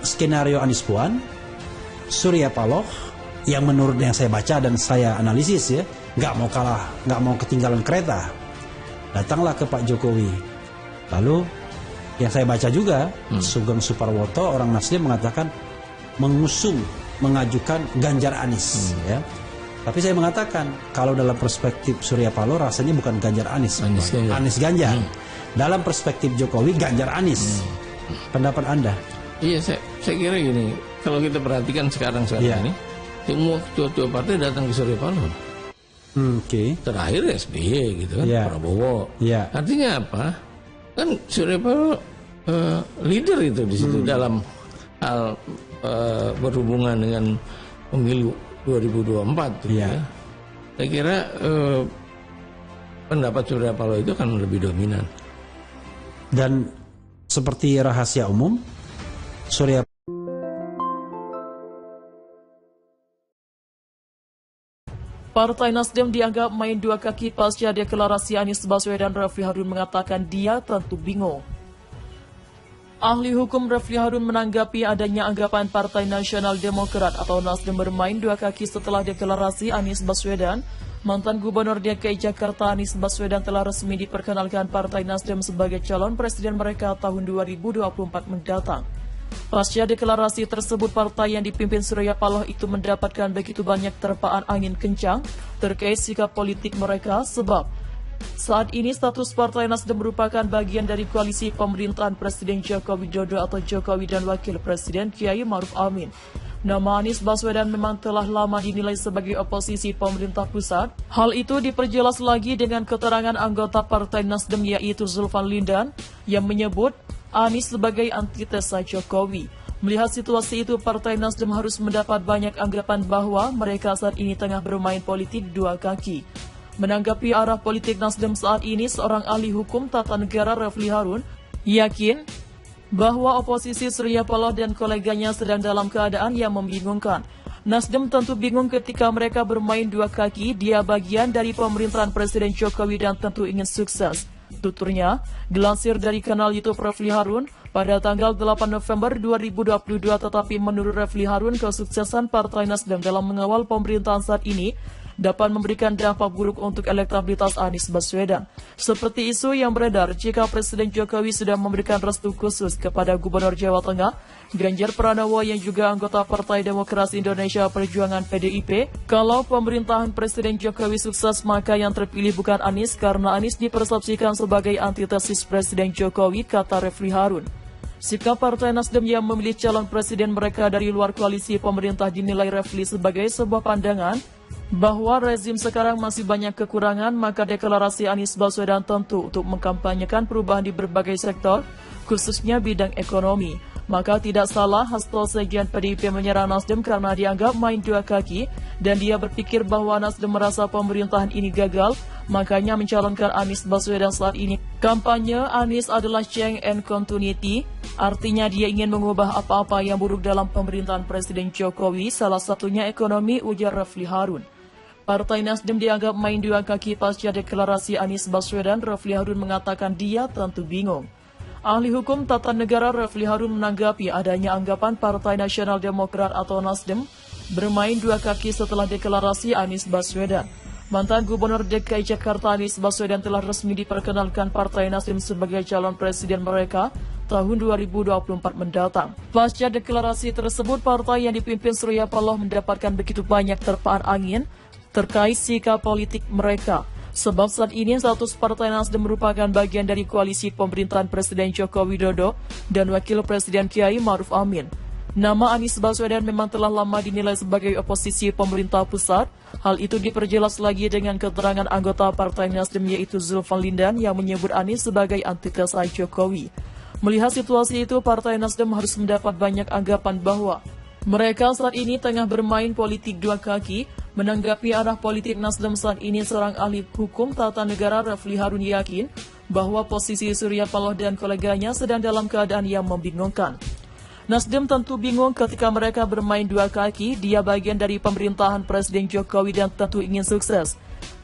skenario Anies Puan, Surya Paloh, yang menurut yang saya baca dan saya analisis ya, nggak mau kalah, nggak mau ketinggalan kereta. Datanglah ke Pak Jokowi. Lalu yang saya baca juga, Sugeng Suparwoto, orang Nasdem mengatakan mengajukan Ganjar Anies. Ya. Tapi saya mengatakan, kalau dalam perspektif Surya Paloh rasanya bukan Ganjar Anies, Anies Ganjar. Dalam perspektif Jokowi, Ganjar Anies. Pendapat Anda? Iya, saya kira gini, kalau kita perhatikan sekarang ini, semua ketua partai datang ke Surya Paloh. Terakhir SBY gitu kan, Prabowo. Artinya apa? Kan Surya Paloh leader itu di situ dalam hal berhubungan dengan pemilu 2024 gitu ya. Saya kira pendapat Surya Paloh itu akan lebih dominan. Dan seperti rahasia umum, Surya Partai Nasdem dianggap main dua kaki pasca deklarasi Anies Baswedan. Refli Harun mengatakan dia tentu bingung. Ahli hukum Refli Harun menanggapi adanya anggapan Partai Nasional Demokrat atau Nasdem bermain dua kaki setelah deklarasi Anies Baswedan. Mantan Gubernur DKI Jakarta Anies Baswedan telah resmi diperkenalkan Partai Nasdem sebagai calon presiden mereka tahun 2024 mendatang. Pasca deklarasi tersebut, partai yang dipimpin Surya Paloh itu mendapatkan begitu banyak terpaan angin kencang terkait sikap politik mereka sebab saat ini status Partai Nasdem merupakan bagian dari koalisi pemerintahan Presiden Joko Widodo atau Jokowi dan Wakil Presiden Kiai Ma'ruf Amin. Nama Anies Baswedan memang telah lama dinilai sebagai oposisi pemerintah pusat. Hal itu diperjelas lagi dengan keterangan anggota Partai Nasdem yaitu Zulfan Lindan yang menyebut Anies sebagai antitesa Jokowi. Melihat situasi itu, Partai Nasdem harus mendapat banyak anggapan bahwa mereka saat ini tengah bermain politik dua kaki. Menanggapi arah politik Nasdem saat ini, seorang ahli hukum tata negara Refli Harun yakin bahwa oposisi Surya Paloh dan koleganya sedang dalam keadaan yang membingungkan. Nasdem tentu bingung ketika mereka bermain dua kaki, dia bagian dari pemerintahan Presiden Jokowi dan tentu ingin sukses. Tuturnya, dilansir dari kanal YouTube Refli Harun pada tanggal 8 November 2022, tetapi menurut Refli Harun, kesuksesan Partai Nasdem dalam mengawal pemerintahan saat ini dapat memberikan dampak buruk untuk elektabilitas Anies Baswedan. Seperti isu yang beredar jika Presiden Jokowi sudah memberikan restu khusus kepada Gubernur Jawa Tengah, Ganjar Pranowo yang juga anggota Partai Demokrasi Indonesia Perjuangan PDIP, kalau pemerintahan Presiden Jokowi sukses maka yang terpilih bukan Anies karena Anies dipersepsikan sebagai antitesis Presiden Jokowi, kata Refli Harun. Sikap Partai Nasdem yang memilih calon presiden mereka dari luar koalisi pemerintah dinilai Refli sebagai sebuah pandangan bahwa rezim sekarang masih banyak kekurangan, maka deklarasi Anies Baswedan tentu untuk mengkampanyekan perubahan di berbagai sektor, khususnya bidang ekonomi. Maka tidak salah hasto sekjen PDIP menyerang Nasdem karena dianggap main dua kaki dan dia berpikir bahwa Nasdem merasa pemerintahan ini gagal, makanya mencalonkan Anies Baswedan saat ini. Kampanye Anies adalah change and continuity, artinya dia ingin mengubah apa-apa yang buruk dalam pemerintahan Presiden Jokowi, salah satunya ekonomi, ujar Refli Harun. Partai Nasdem dianggap main dua kaki pasca deklarasi Anies Baswedan. Refli Harun mengatakan dia tentu bingung. Ahli hukum tata negara Refli Harun menanggapi adanya anggapan Partai Nasional Demokrat atau Nasdem bermain dua kaki setelah deklarasi Anies Baswedan. Mantan Gubernur DKI Jakarta Anies Baswedan telah resmi diperkenalkan Partai Nasdem sebagai calon presiden mereka tahun 2024 mendatang. Pasca deklarasi tersebut, partai yang dipimpin Surya Paloh mendapatkan begitu banyak terpaan angin terkait sikap politik mereka. Sebab saat ini status Partai Nasdem merupakan bagian dari koalisi pemerintahan Presiden Joko Widodo dan Wakil Presiden Kiai Ma'ruf Amin. Nama Anies Baswedan memang telah lama dinilai sebagai oposisi pemerintah pusat. Hal itu diperjelas lagi dengan keterangan anggota Partai Nasdem yaitu Zulfan Lindan yang menyebut Anies sebagai antitesa Jokowi. Melihat situasi itu, Partai Nasdem harus mendapat banyak anggapan bahwa mereka saat ini tengah bermain politik dua kaki. Menanggapi arah politik Nasdem saat ini, seorang ahli hukum tata negara Refli Harun yakin bahwa posisi Surya Paloh dan koleganya sedang dalam keadaan yang membingungkan. Nasdem tentu bingung ketika mereka bermain dua kaki, dia bagian dari pemerintahan Presiden Jokowi dan tentu ingin sukses.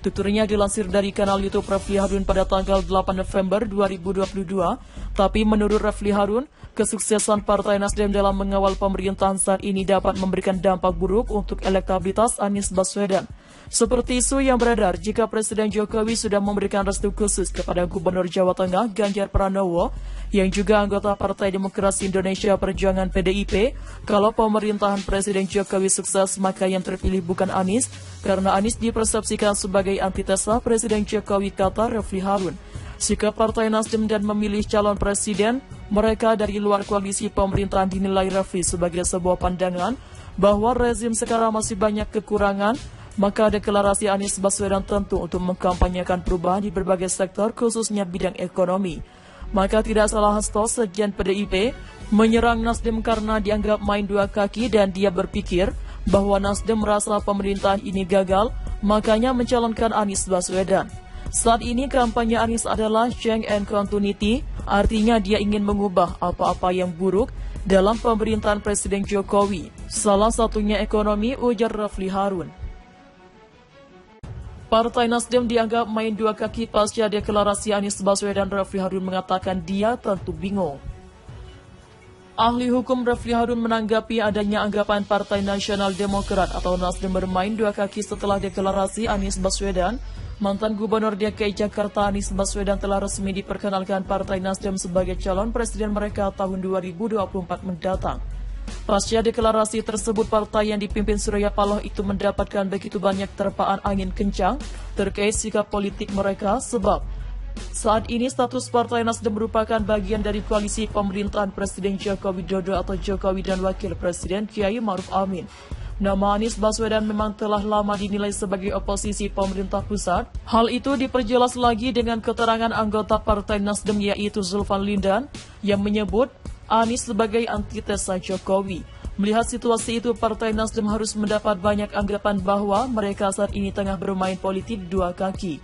Tuturnya dilansir dari kanal YouTube Refli Harun pada tanggal 8 November 2022. Tapi menurut Refli Harun, kesuksesan Partai Nasdem dalam mengawal pemerintahan saat ini dapat memberikan dampak buruk untuk elektabilitas Anies Baswedan. Seperti isu yang beredar jika Presiden Jokowi sudah memberikan restu khusus kepada Gubernur Jawa Tengah Ganjar Pranowo yang juga anggota Partai Demokrasi Indonesia Perjuangan PDIP, kalau pemerintahan Presiden Jokowi sukses maka yang terpilih bukan Anies, karena Anies dipersepsikan sebagai antitesa Presiden Jokowi, kata Refli Harun. Sikap Partai Nasdem dan memilih calon presiden mereka dari luar koalisi pemerintahan dinilai Refli sebagai sebuah pandangan bahwa rezim sekarang masih banyak kekurangan, maka deklarasi Anies Baswedan tentu untuk mengkampanyekan perubahan di berbagai sektor khususnya bidang ekonomi. Maka tidak salah hasto sekjen PDIP menyerang Nasdem karena dianggap main dua kaki dan dia berpikir bahwa Nasdem merasa pemerintahan ini gagal, makanya mencalonkan Anies Baswedan. Saat ini kampanye Anies adalah change and continuity, artinya dia ingin mengubah apa-apa yang buruk dalam pemerintahan Presiden Jokowi. Salah satunya ekonomi, ujar Refli Harun. Partai Nasdem dianggap main dua kaki pasca deklarasi Anies Baswedan. Refli Harun mengatakan dia tentu bingung. Ahli hukum Refli Harun menanggapi adanya anggapan Partai Nasional Demokrat atau Nasdem bermain dua kaki setelah deklarasi Anies Baswedan. Mantan Gubernur DKI Jakarta Anies Baswedan telah resmi diperkenalkan Partai Nasdem sebagai calon presiden mereka tahun 2024 mendatang. Pasca deklarasi tersebut, partai yang dipimpin Surya Paloh itu mendapatkan begitu banyak terpaan angin kencang terkait sikap politik mereka, sebab saat ini status Partai Nasdem merupakan bagian dari koalisi pemerintahan Presiden Joko Widodo atau Jokowi dan Wakil Presiden Kiai Ma'ruf Amin. Nama Anies Baswedan memang telah lama dinilai sebagai oposisi pemerintah pusat. Hal itu diperjelas lagi dengan keterangan anggota Partai Nasdem yaitu Zulfan Lindan yang menyebut Anies sebagai antitesa Jokowi. Melihat situasi itu, Partai Nasdem harus mendapat banyak anggapan bahwa mereka saat ini tengah bermain politik dua kaki.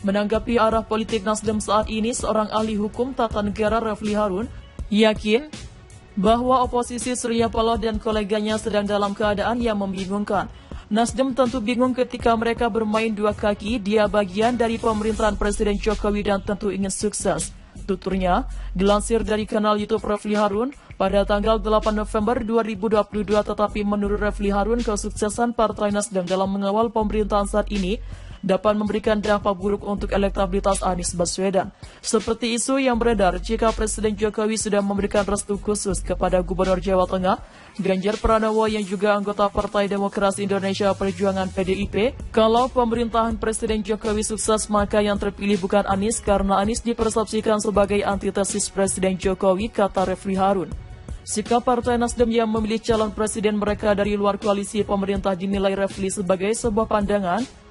Menanggapi arah politik Nasdem saat ini, seorang ahli hukum tata negara Refli Harun yakin bahwa oposisi Surya Paloh dan koleganya sedang dalam keadaan yang membingungkan. Nasdem tentu bingung ketika mereka bermain dua kaki, dia bagian dari pemerintahan Presiden Jokowi dan tentu ingin sukses. Tuturnya dilansir dari kanal YouTube Refli Harun pada tanggal 8 November 2022, tetapi menurut Refli Harun, kesuksesan Partai Nasdem dalam mengawal pemerintahan saat ini dapat memberikan dampak buruk untuk elektabilitas Anies Baswedan. Seperti isu yang beredar jika Presiden Jokowi sudah memberikan restu khusus kepada Gubernur Jawa Tengah Ganjar Pranowo yang juga anggota Partai Demokrasi Indonesia Perjuangan PDIP. Kalau pemerintahan Presiden Jokowi sukses maka yang terpilih bukan Anies, karena Anies dipersepsikan sebagai antitesis Presiden Jokowi, kata Refli Harun. Sikap Partai Nasdem yang memilih calon presiden mereka dari luar koalisi pemerintah dinilai Refli sebagai sebuah pandangan